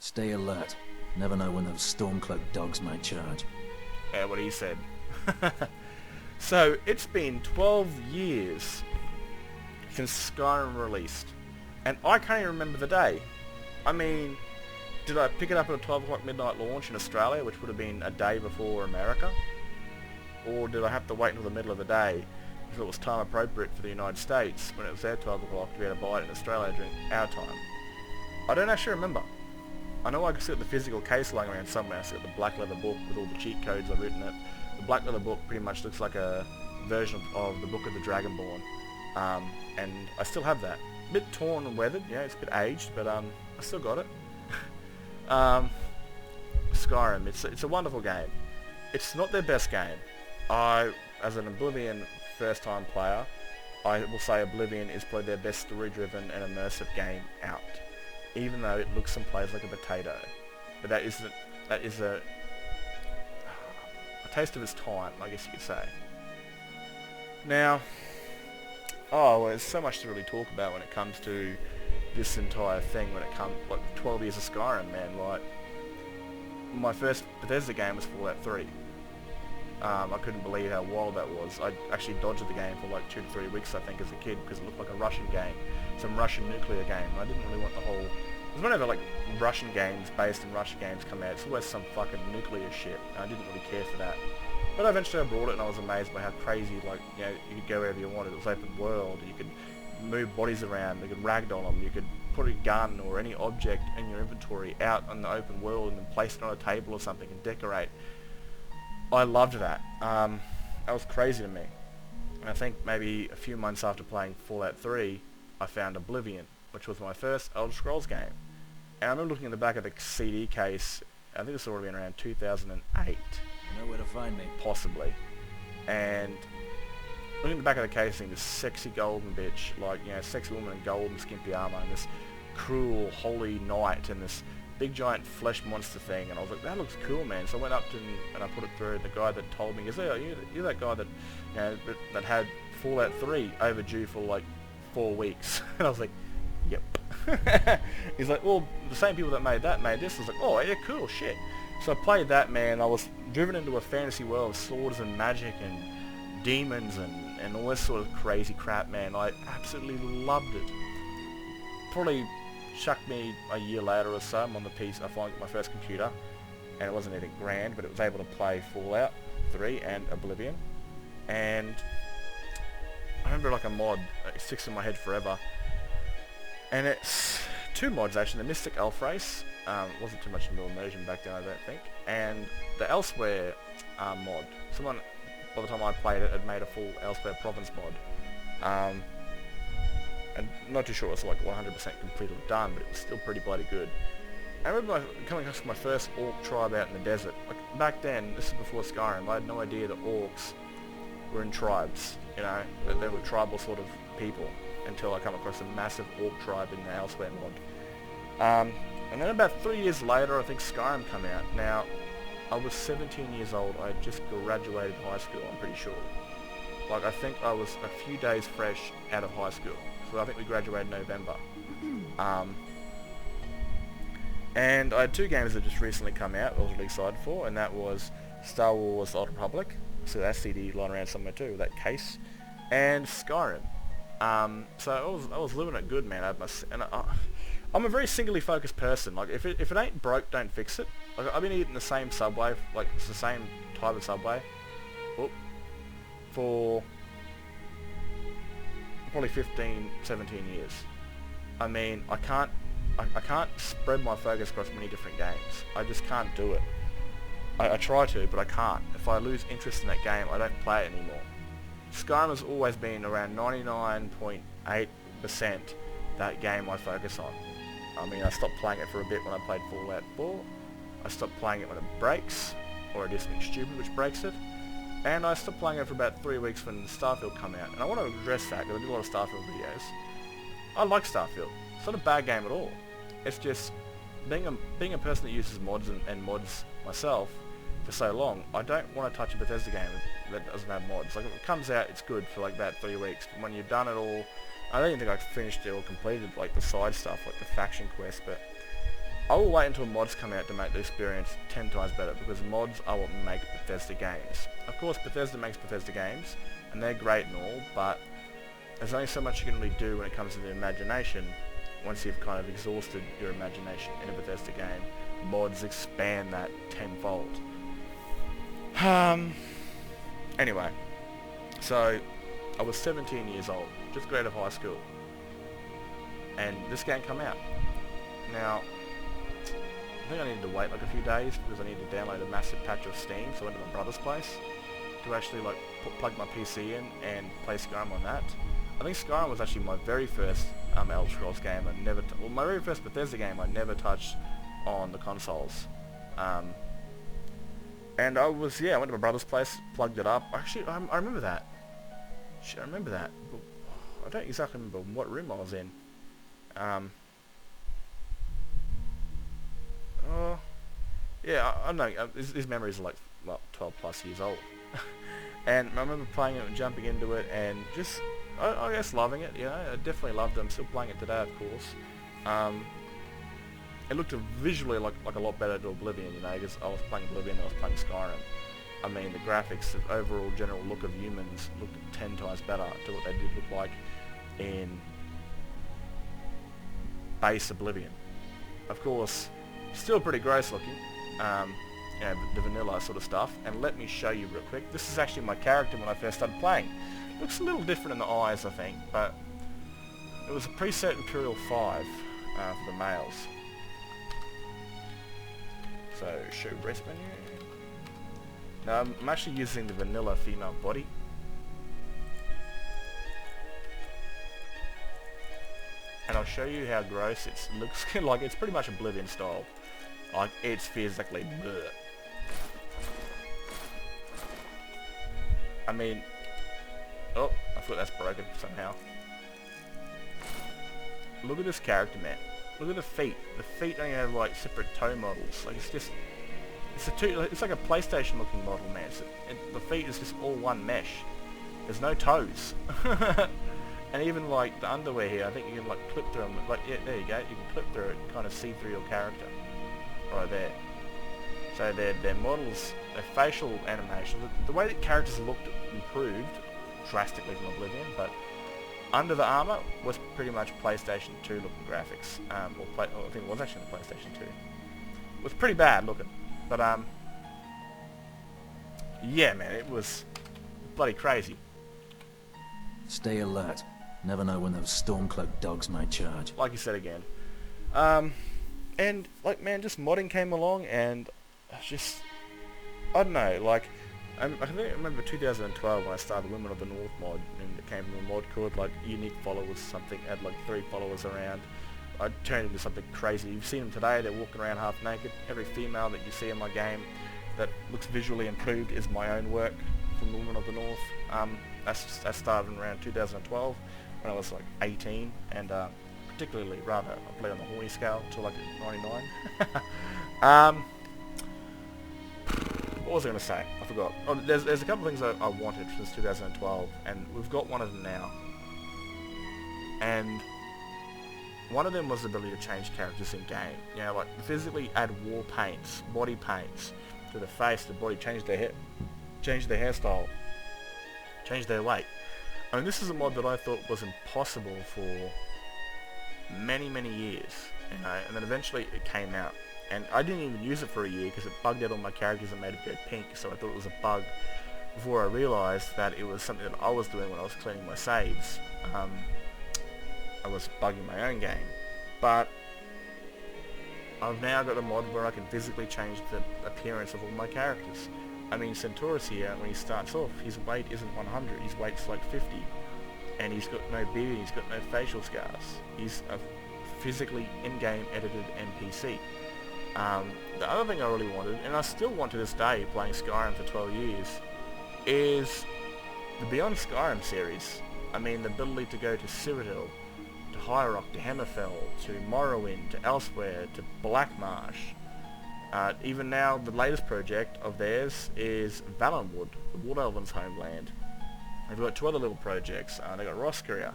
Stay alert. Never know when those stormcloaked dogs might charge. Yeah, what he said. So, it's been 12 years since Skyrim released. And I can't even remember the day. I mean, did I pick it up at a 12 o'clock midnight launch in Australia, which would have been a day before America? Or did I have to wait until the middle of the day, if it was time appropriate for the United States, when it was their 12 o'clock, to be able to buy it in Australia during our time? I don't actually remember. I know I can see the physical case lying around somewhere. I see the black leather book with all the cheat codes I've written in it. The black leather book pretty much looks like a version of the Book of the Dragonborn. And I still have that. A bit torn and weathered, yeah, it's a bit aged, but I still got it. Skyrim, it's a wonderful game. It's not their best game. As an Oblivion first-time player, I will say Oblivion is probably their best story-driven and immersive game out, even though it looks and plays like a potato. But that is a taste of its time, I guess you could say. Now, well, there's so much to really talk about when it comes to this entire thing. When it comes, like 12 years of Skyrim, man. Like, my first Bethesda game was Fallout 3. I couldn't believe how wild that was. I actually dodged the game for like 2 to 3 weeks, I think, as a kid, because it looked like a Russian game, some Russian nuclear game. I didn't really want the whole. Because whenever like Russian games based in Russia games come out, it's always some fucking nuclear shit. And I didn't really care for that. But eventually I bought it, and I was amazed by how crazy, like, you know, you could go wherever you wanted. It was open world. You could move bodies around. You could ragdoll them. You could put a gun or any object in your inventory out on the open world and then place it on a table or something and decorate. I loved that. That was crazy to me. And I think maybe a few months after playing Fallout 3, I found Oblivion, which was my first Elder Scrolls game. And I remember looking at the back of the CD case. I think this would have been around 2008. You know where to find me. Possibly. And looking at the back of the case, seeing this sexy golden bitch, like, you know, sexy woman in gold and skimpy armor, and this cruel holy knight, and this big giant flesh monster thing, and I was like, that looks cool, man. So I went up to and I put it through, and the guy that told me, he goes, "Hey, you're that guy that, you know, that had Fallout 3 overdue for like 4 weeks." And I was like, yep. He's like, well, the same people that made this. I was like, oh yeah, cool, shit. So I played that, man. I was driven into a fantasy world of swords and magic and demons and all this sort of crazy crap, man. I absolutely loved it. Probably chucked me a year later or so. I'm on the PC. I finally got my first computer, and it wasn't anything grand, but it was able to play Fallout 3 and Oblivion. And I remember like a mod, it sticks in my head forever. And it's 2 mods actually. The Mystic Elf Race, wasn't too much into immersion back then, I don't think. And the Elsewhere mod. Someone, by the time I played it, had made a full Elsewhere province mod. And not too sure it was like 100% complete or done, but it was still pretty bloody good. I remember coming across my first orc tribe out in the desert. Like back then, this is before Skyrim, I had no idea that orcs were in tribes, you know, that they were tribal sort of people, until I come across a massive orc tribe in the Elsewhere mod. And then about 3 years later, I think Skyrim came out. Now, I was 17 years old. I had just graduated high school, I'm pretty sure. Like, I think I was a few days fresh out of high school. So I think we graduated in November. And I had 2 games that just recently come out I was really excited for, and that was Star Wars The Old Republic. So that CD lying around somewhere too, that case. And Skyrim. So I was living it good, man. I'm a very singly focused person. Like, if it ain't broke, don't fix it. Like, I've been eating the same Subway, like it's the same type of Subway, for probably 15, 17 years. I mean, I can't spread my focus across many different games. I just can't do it. I try to, but I can't. If I lose interest in that game, I don't play it anymore. Skyrim has always been around 99.8% that game I focus on. I mean, I stopped playing it for a bit when I played Fallout 4. I stopped playing it when it breaks, or I do something stupid which breaks it. And I stopped playing it for about 3 weeks when Starfield came out. And I want to address that, because I do a lot of Starfield videos. I like Starfield. It's not a bad game at all. It's just, being a person that uses mods and mods myself for so long, I don't want to touch a Bethesda game that doesn't have mods. Like, if it comes out, it's good for like about 3 weeks. But when you've done it all, I don't even think I finished it or completed like the side stuff, like the faction quest, but I will wait until mods come out to make the experience 10 times better, because mods are what make Bethesda games. Of course, Bethesda makes Bethesda games, and they're great and all, but there's only so much you can really do when it comes to the imagination once you've kind of exhausted your imagination in a Bethesda game. Mods expand that tenfold. Anyway, so I was 17 years old, just got out of high school, and this game came out. Now, I think I needed to wait like a few days because I needed to download a massive patch of Steam, so I went to my brother's place to actually like plug my PC in and play Skyrim on that. I think Skyrim was actually my very first Elder Scrolls game. My very first Bethesda game I never touched on the consoles. And I went to my brother's place, plugged it up. Actually, I remember that. Shit, I remember that. But I don't exactly remember what room I was in. Yeah, I don't know. These memories are like, well, 12 plus years old. And I remember playing it and jumping into it and just, I guess, loving it, you know. I definitely loved it. I'm still playing it today, of course. It looked visually like a lot better to Oblivion, you know, because I was playing Oblivion and I was playing Skyrim. I mean, the graphics, the overall general look of humans looked 10 times better to what they did look like in base Oblivion. Of course, still pretty gross looking, you know, the vanilla sort of stuff. And let me show you real quick. This is actually my character when I first started playing. Looks a little different in the eyes, I think, but it was a preset Imperial 5 for the males. So, show breast menu. Now, I'm actually using the vanilla female body. And I'll show you how gross it looks. Like, it's pretty much Oblivion style. Like, it's physically bleh. I mean, oh, I thought that's broken somehow. Look at this character, man. Look at the feet. The feet don't even have like separate toe models. Like, it's just, it's like a PlayStation looking model, man. The feet is just all one mesh. There's no toes. And even like the underwear here, I think you can like clip through them. Like, yeah, there you go. You can clip through it, kind of see through your character, right there. So their models, their facial animation, the way that characters looked improved drastically from Oblivion, but under the armor was pretty much PlayStation 2 looking graphics. I think it was actually the PlayStation 2. It was pretty bad looking, but yeah, man, it was bloody crazy. Stay alert. Never know when those stormcloaked dogs might charge. Like you said again. And like, man, just modding came along, and just, I don't know, like, I remember 2012 when I started Women of the North mod, and it came from a mod called like Unique Followers something. It had like 3 followers around. I turned into something crazy. You've seen them today. They're walking around half naked. Every female that you see in my game that looks visually improved is my own work from the Women of the North. That started around 2012 when I was like 18, and particularly rather I played on the horny scale to like 99. What was I going to say? I forgot. Oh, there's a couple of things I wanted since 2012, and we've got one of them now. And one of them was the ability to change characters in game. You know, like physically add war paints, body paints to the face, the body, change their hairstyle, change their weight. I mean, this is a mod that I thought was impossible for many, many years, you know, and then eventually it came out. And I didn't even use it for a year because it bugged out all my characters and made it go pink, so I thought it was a bug before I realised that it was something that I was doing when I was cleaning my saves. I was bugging my own game. But I've now got a mod where I can physically change the appearance of all my characters. I mean, Centaurus here, when he starts off, his weight isn't 100, his weight's like 50. And he's got no beard, he's got no facial scars. He's a physically in-game edited NPC. The other thing I really wanted, and I still want to this day, playing Skyrim for 12 years, is the Beyond Skyrim series. I mean, the ability to go to Cyrodiil, to High Rock, to Hammerfell, to Morrowind, to Elsewhere, to Blackmarsh. Even now, the latest project of theirs is Valenwood, the Wood Elven's homeland. They've got 2 other little projects. They've got Roscaria,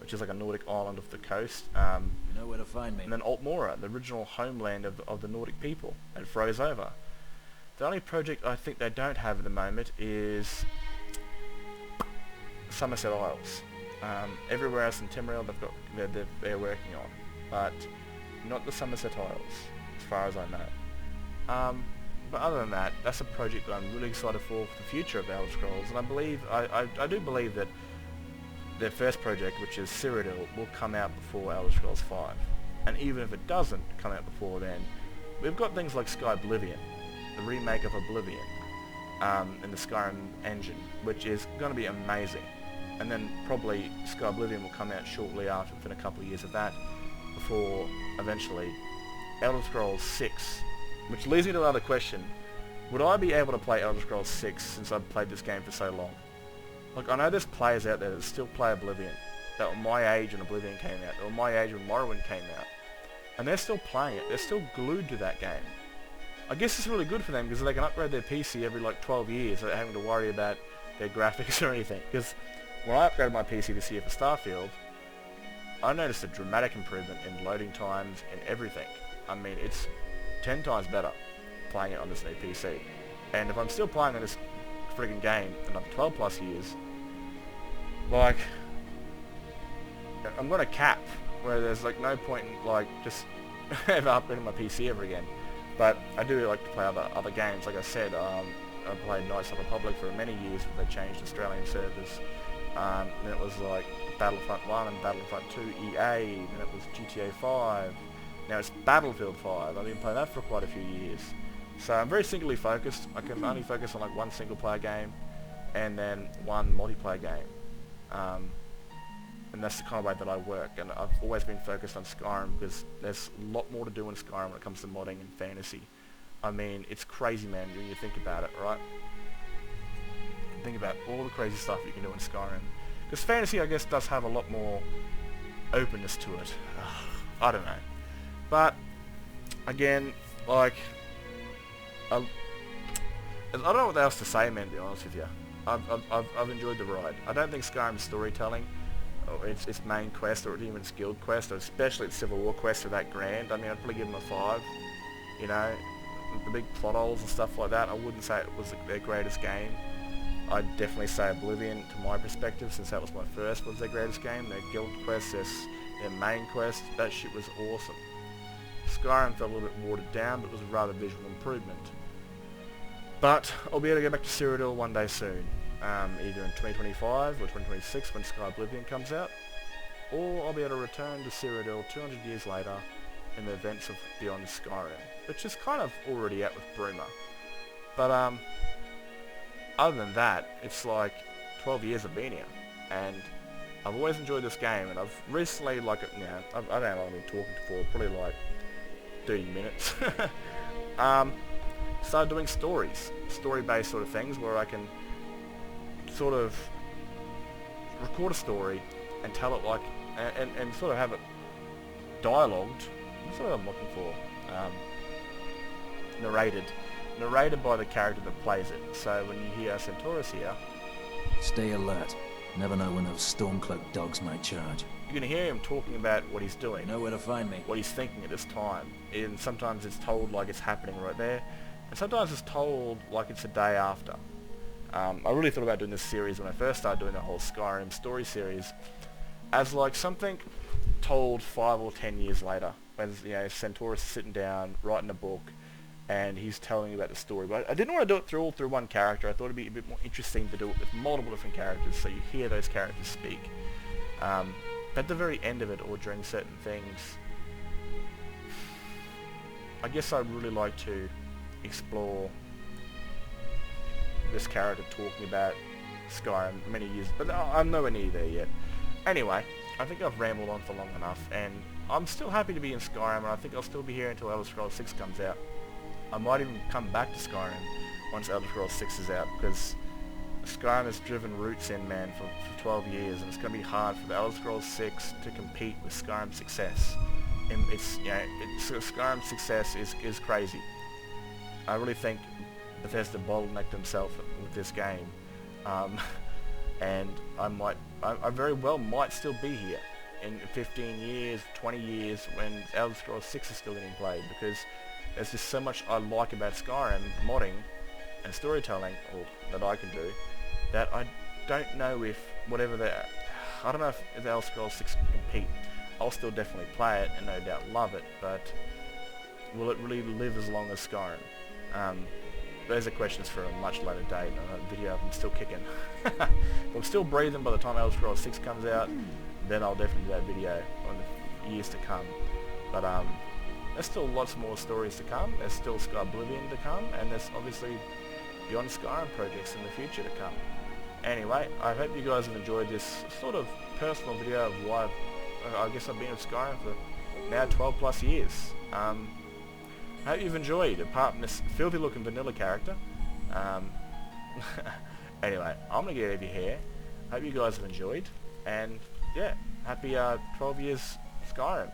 which is like a Nordic island off the coast. You know where to find me. And then Altmora, the original homeland of the Nordic people, and froze over. The only project I think they don't have at the moment is Somerset Isles. Everywhere else in Timberhill they're working on, but not the Somerset Isles, as far as I know. But other than that, that's a project that I'm really excited for the future of Elder Scrolls, and I do believe that their first project, which is Cyrodiil, will come out before Elder Scrolls 5. And even if it doesn't come out before then, we've got things like Sky Oblivion, the remake of Oblivion, in the Skyrim engine, which is going to be amazing. And then probably Sky Oblivion will come out shortly after, within a couple of years of that, before eventually Elder Scrolls 6, which leads me to another question. Would I be able to play Elder Scrolls 6 since I've played this game for so long? Like, I know there's players out there that still play Oblivion, that were my age when Oblivion came out, that were my age when Morrowind came out, and they're still playing it, they're still glued to that game. I guess it's really good for them because they can upgrade their PC every like 12 years without having to worry about their graphics or anything. Because when I upgraded my PC this year for Starfield, I noticed a dramatic improvement in loading times and everything. I mean, it's 10 times better playing it on this new PC. And if I'm still playing on this friggin' game another 12 plus years, like, I'm gonna cap where there's like no point in like just ever upgrading my PC ever again. But I do like to play other games. Like I said, I played Knights of the Republic for many years before they changed Australian servers. And it was like Battlefront 1 and Battlefront 2 EA, and it was GTA 5. Now it's Battlefield 5. I've been playing that for quite a few years. So I'm very singly focused. I can only focus on like one single player game and then one multiplayer game. And that's the kind of way that I work. And I've always been focused on Skyrim because there's a lot more to do in Skyrim when it comes to modding and fantasy. I mean, it's crazy, man, when you think about it, right? Think about all the crazy stuff you can do in Skyrim. Because fantasy, I guess, does have a lot more openness to it. I don't know. But, again, like, I don't know what else to say, man, to be honest with you. I've enjoyed the ride. I don't think Skyrim's storytelling, or its main quest, or even its guild quest, or especially its Civil War quest, are that grand. I mean, I'd probably give them a 5. You know, the big plot holes and stuff like that, I wouldn't say it was their greatest game. I'd definitely say Oblivion, to my perspective, since that was my first, was their greatest game. Their guild quest, their main quest, that shit was awesome. Skyrim felt a little bit watered down, but it was a rather visual improvement. But I'll be able to go back to Cyrodiil one day soon, either in 2025 or 2026 when Sky Oblivion comes out, or I'll be able to return to Cyrodiil 200 years later in the events of Beyond Skyrim, which is kind of already out with Bruma. But other than that, it's like 12 years I've been here, and I've always enjoyed this game, and I've recently, like, you know, I don't know how long I've been talking for, probably like 30 minutes, started doing story-based sort of things, where I can sort of record a story and tell it like, and sort of have it dialogued, that's what I'm looking for, narrated by the character that plays it. So when you hear Centaurus here, Stay alert. Never know when those storm-cloaked dogs might charge. you're going to hear him talking about what he's doing, You know where to find me. what he's thinking at this time. And sometimes it's told like it's happening right there, and sometimes it's told like it's a day after. I really thought about doing this series when I first started doing the whole Skyrim story series as like something told 5 or 10 years later, when, you know, Centaurus is sitting down writing a book and he's telling you about the story. But I didn't want to do it all through one character. I thought it'd be a bit more interesting to do it with multiple different characters, so you hear those characters speak. But at the very end of it, or during certain things, I guess I'd really like to explore this character talking about Skyrim many years, but I'm nowhere near there yet. Anyway, I think I've rambled on for long enough, and I'm still happy to be in Skyrim, and I think I'll still be here until Elder Scrolls 6 comes out. I might even come back to Skyrim once Elder Scrolls 6 is out, because Skyrim has driven roots in, man, for 12 years, and it's going to be hard for the Elder Scrolls 6 to compete with Skyrim's success. And it's, you know, Skyrim's success is crazy. I really think Bethesda bottlenecked himself with this game, and I very well might still be here in 15 years, 20 years, when Elder Scrolls 6 is still getting played, because there's just so much I like about Skyrim modding and storytelling, or that I can do, that I don't know if whatever I don't know if Elder Scrolls 6 can compete. I'll still definitely play it and no doubt love it, but will it really live as long as Skyrim? Those are questions for a much later date. Video, I'm still kicking. If I'm still breathing by the time Elder Scrolls 6 comes out, then I'll definitely do that video in the years to come. But there's still lots more stories to come. There's still Sky Oblivion to come, and there's obviously Beyond Skyrim projects in the future to come. Anyway, I hope you guys have enjoyed this sort of personal video of why I guess I've been with Skyrim for now 12 plus years. I hope you've enjoyed, apart from this filthy looking vanilla character. Anyway, I'm going to get out of your hair. Hope you guys have enjoyed, and yeah, happy 12 years Skyrim.